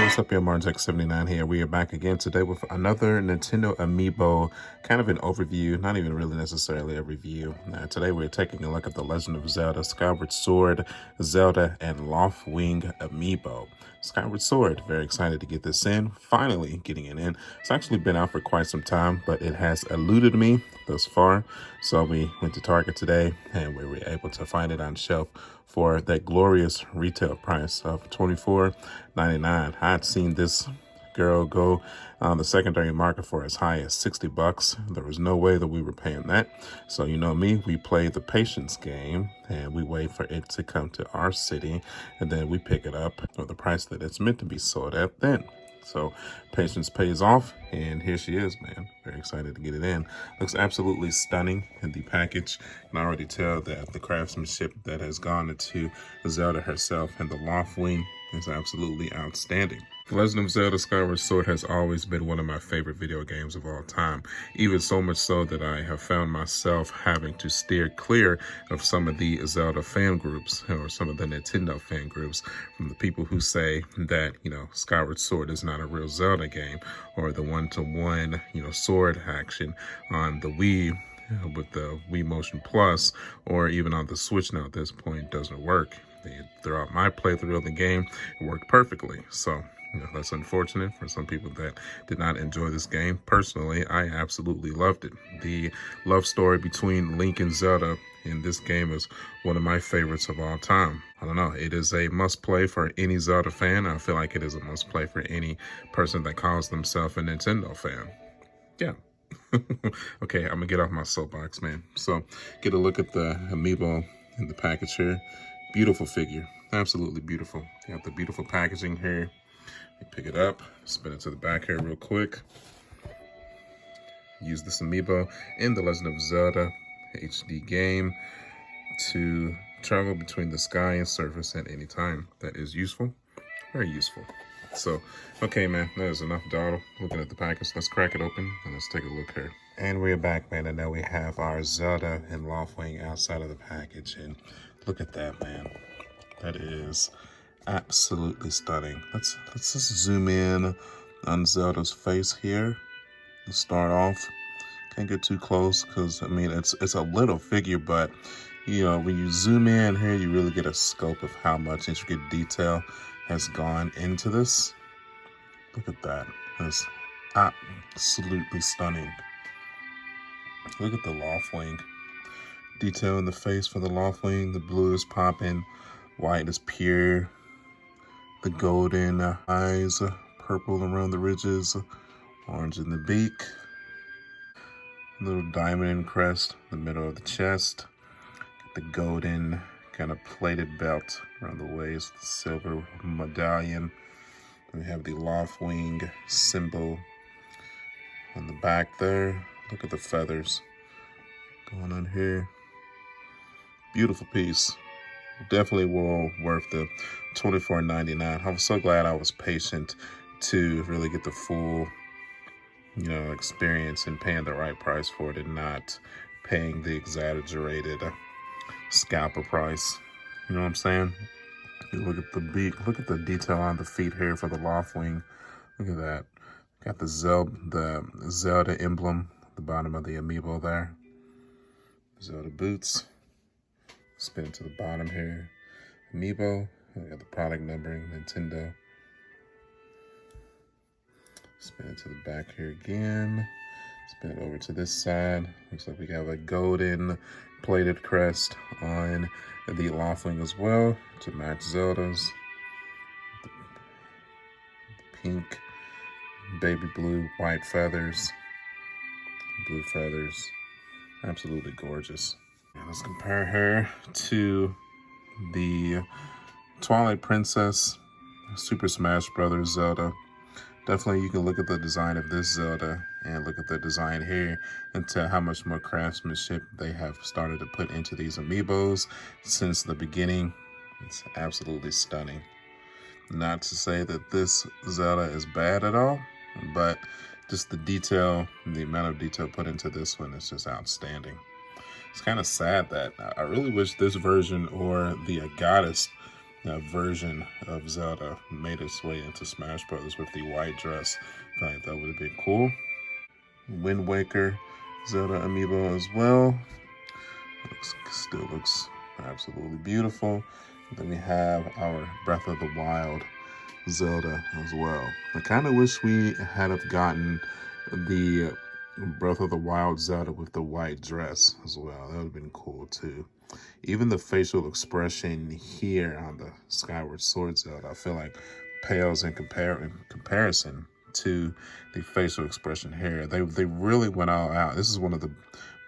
What's up, here, Martech79 here. We are back again today with another Nintendo Amiibo, kind of an overview, not even really necessarily a review. Today we're taking a look at the Legend of Zelda, Skyward Sword, Zelda, and Loftwing Amiibo. Skyward Sword, very excited to get this in, finally getting it in. It's actually been out for quite some time, but it has eluded me thus far. So we went to Target today and we were able to find it on shelf for that glorious retail price of $24.99. I had seen this girl go on the secondary market for as high as $60. There was no way that we were paying that. So you know me, we play the patience game and we wait for it to come to our city and then we pick it up for the price that it's meant to be sold at then. So patience pays off, and here she is, man. Very excited to get it in. Looks absolutely stunning in the package. And I already tell that the craftsmanship that has gone into Zelda herself and the Loftwing is absolutely outstanding. The Legend of Zelda Skyward Sword has always been one of my favorite video games of all time, even so much so that I have found myself having to steer clear of some of the Zelda fan groups or some of the Nintendo fan groups from the people who say that, Skyward Sword is not a real Zelda game, or the one-to-one, sword action on the Wii with the Wii Motion Plus, or even on the Switch now at this point doesn't work. Throughout my playthrough of the game, it worked perfectly. So that's unfortunate for some people that did not enjoy this game. Personally, I absolutely loved it. The love story between Link and Zelda in this game is one of my favorites of all time. I don't know, it is a must play for any Zelda fan. I feel like it is a must play for any person that calls themselves a Nintendo fan. Yeah. Okay, I'm gonna get off my soapbox, man. So get a look at the Amiibo in the package here. Beautiful figure, absolutely beautiful. You have the beautiful packaging here. You pick it up, spin it to the back here real quick. Use this Amiibo in the Legend of Zelda HD game to travel between the sky and surface at any time. That is useful, very useful. So, okay, man, that is enough dawdle looking at the package. Let's crack it open and let's take a look here. And we're back, man, and now we have our Zelda and Loftwing outside of the package. And look at that, man. That is absolutely stunning. Let's just zoom in on Zelda's face here to start off. Can't get too close because I mean it's a little figure, but when you zoom in here, you really get a scope of how much intricate detail has gone into this. Look at that. It's absolutely stunning. Look at the Loftwing. Detail in the face for the Loftwing. The blue is popping, white is pure. The golden eyes, purple around the ridges, orange in the beak. Little diamond crest in the middle of the chest. The golden kind of plated belt around the waist, the silver medallion. We have the Loftwing symbol on the back there. Look at the feathers going on here. Beautiful piece. Definitely well worth the $24.99. I was so glad I was patient to really get the full, experience and paying the right price for it and not paying the exaggerated scalper price. You know what I'm saying? You look at the beak, look at the detail on the feet here for the Loftwing. Look at that. Got the Zelda emblem at the bottom of the Amiibo there. Zelda boots. Spin it to the bottom here. Amiibo. We got the product numbering, Nintendo. Spin it to the back here again. Spin it over to this side. Looks like we have a golden plated crest on the Loftwing as well to match Zelda's. The pink, baby blue, white feathers, blue feathers. Absolutely gorgeous. And let's compare her to the Twilight Princess Super Smash Bros. Zelda. Definitely you can look at the design of this Zelda and look at the design here and tell how much more craftsmanship they have started to put into these Amiibos since the beginning. It's absolutely stunning. Not to say that this Zelda is bad at all, but just the detail, the amount of detail put into this one is just outstanding. It's kind of sad that I really wish this version or the Goddess version of Zelda made its way into Smash Bros. With the white dress. I feel like that would have been cool. Wind Waker Zelda amiibo as well. Still looks absolutely beautiful. And then we have our Breath of the Wild Zelda as well. I kind of wish we had have gotten the Breath of the Wild Zelda with the white dress as well. That would have been cool too. Even the facial expression here on the Skyward Sword Zelda, I feel like pales in comparison to the facial expression here. They really went all out. This is one of the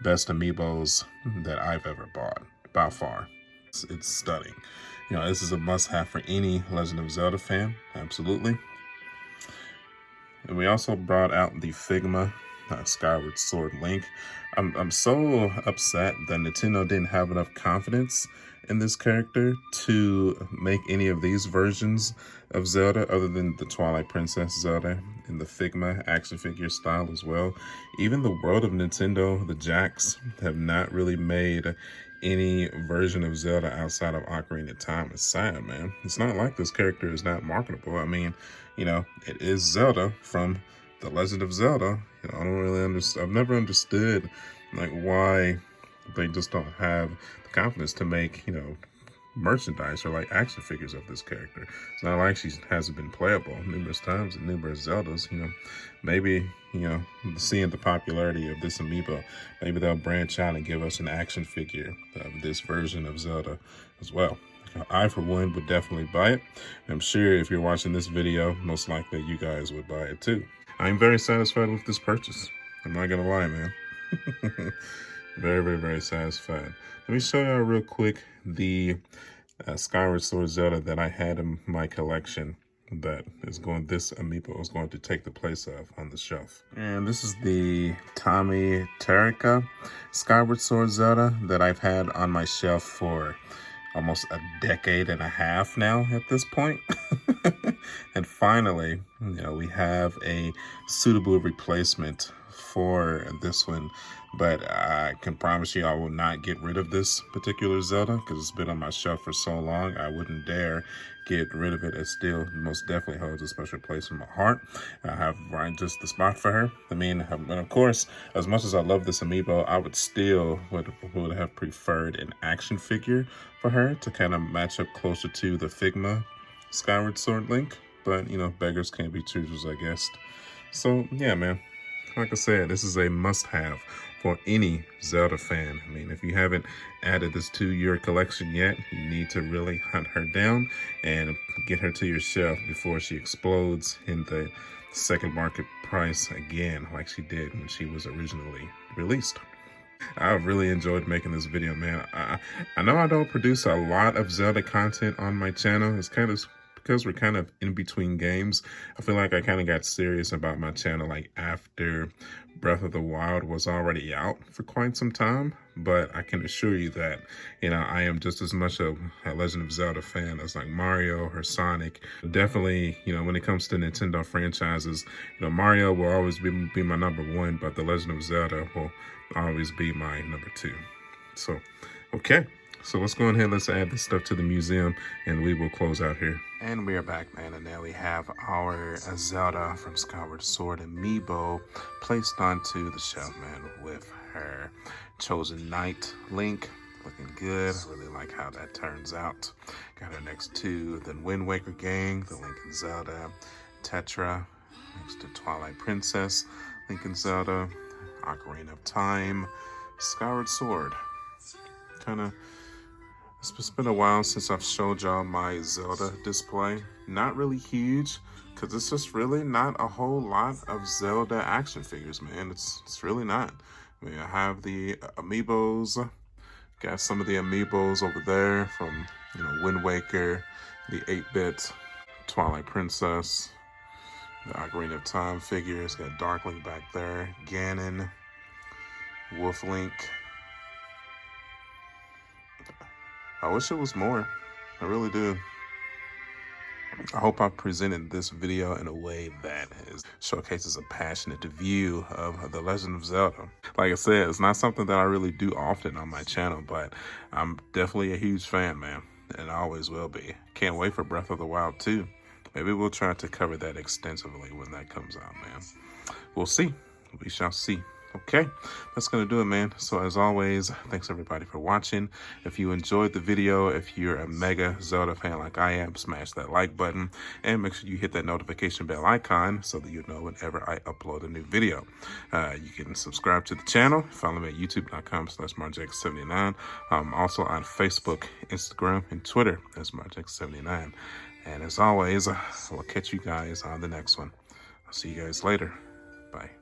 best amiibos that I've ever bought by far. It's stunning. You know, this is a must-have for any Legend of Zelda fan, absolutely. And we also brought out the Figma Skyward Sword Link. I'm so upset that Nintendo didn't have enough confidence in this character to make any of these versions of Zelda other than the Twilight Princess Zelda in the Figma action figure style as well. Even the World of Nintendo, the Jacks, have not really made any version of Zelda outside of Ocarina of Time. It's sad, man. It's not like this character is not marketable. I mean, you know, it is Zelda from The Legend of Zelda. You know, I don't really understand. I've never understood like why they just don't have the confidence to make, you know, merchandise or like action figures of this character. It's not like she hasn't been playable numerous times in numerous Zeldas. You know, maybe, you know, seeing the popularity of this amiibo, maybe they'll branch out and give us an action figure of this version of Zelda as well. I, for one, would definitely buy it. I'm sure if you're watching this video, most likely you guys would buy it too. I'm very satisfied with this purchase. I'm not gonna lie, man. Very, very, very satisfied. Let me show y'all real quick the Skyward Sword Zelda that I had in my collection that is going, this amiibo is going to take the place of on the shelf. And this is the Tommy Terrica Skyward Sword Zelda that I've had on my shelf for almost a decade and a half now at this point. And finally, you know, we have a suitable replacement for this one, but I can promise you I will not get rid of this particular Zelda because it's been on my shelf for so long. I wouldn't dare get rid of it. It still most definitely holds a special place in my heart. I have right just the spot for her. I mean, and of course, as much as I love this amiibo, I would still would have preferred an action figure for her to kind of match up closer to the Figma Skyward Sword Link. But, you know, beggars can't be choosers, I guess. So, yeah, man. Like I said, this is a must-have for any Zelda fan. I mean, if you haven't added this to your collection yet, you need to really hunt her down and get her to your shelf before she explodes in the second market price again, like she did when she was originally released. I've really enjoyed making this video, man. I know I don't produce a lot of Zelda content on my channel. It's kind of because we're kind of in between games. I feel like I kind of got serious about my channel like after Breath of the Wild was already out for quite some time. But I can assure you that, you know, I am just as much a Legend of Zelda fan as like Mario or Sonic. Definitely, you know, when it comes to Nintendo franchises, you know, Mario will always be my number one, but The Legend of Zelda will always be my number two. So, okay. So let's go ahead, let's add this stuff to the museum, and we will close out here. And we are back, man, and now we have our Zelda from Skyward Sword amiibo placed onto the shelf, man, with her chosen knight, Link. Looking good. Really like how that turns out. Got her next to the Wind Waker gang, the Link and Zelda, Tetra, next to Twilight Princess, Link and Zelda, Ocarina of Time, Skyward Sword. It's been a while since I've showed y'all my Zelda display. Not really huge, because it's just really not a whole lot of Zelda action figures, man. It's really not. I mean, I have the amiibos. Got some of the amiibos over there from, you know, Wind Waker, the 8-bit Twilight Princess, the Ocarina of Time figures. Got Darkling back there, Ganon, Wolf Link. I wish it was more. I really do. I hope I presented this video in a way that showcases a passionate view of The Legend of Zelda. Like I said, it's not something that I really do often on my channel, but I'm definitely a huge fan, man. and always will be. Can't wait for Breath of the Wild 2. Maybe we'll try to cover that extensively when that comes out, man. We'll see. We shall see. Okay, that's going to do it, man. So as always, thanks everybody for watching. If you enjoyed the video, if you're a mega Zelda fan like I am, smash that like button and make sure you hit that notification bell icon so that you know whenever I upload a new video. You can subscribe to the channel. Follow me at youtube.com/marjx79. I'm also on Facebook, Instagram, and Twitter as marjx79. And as always, I will catch you guys on the next one. I'll see you guys later. Bye.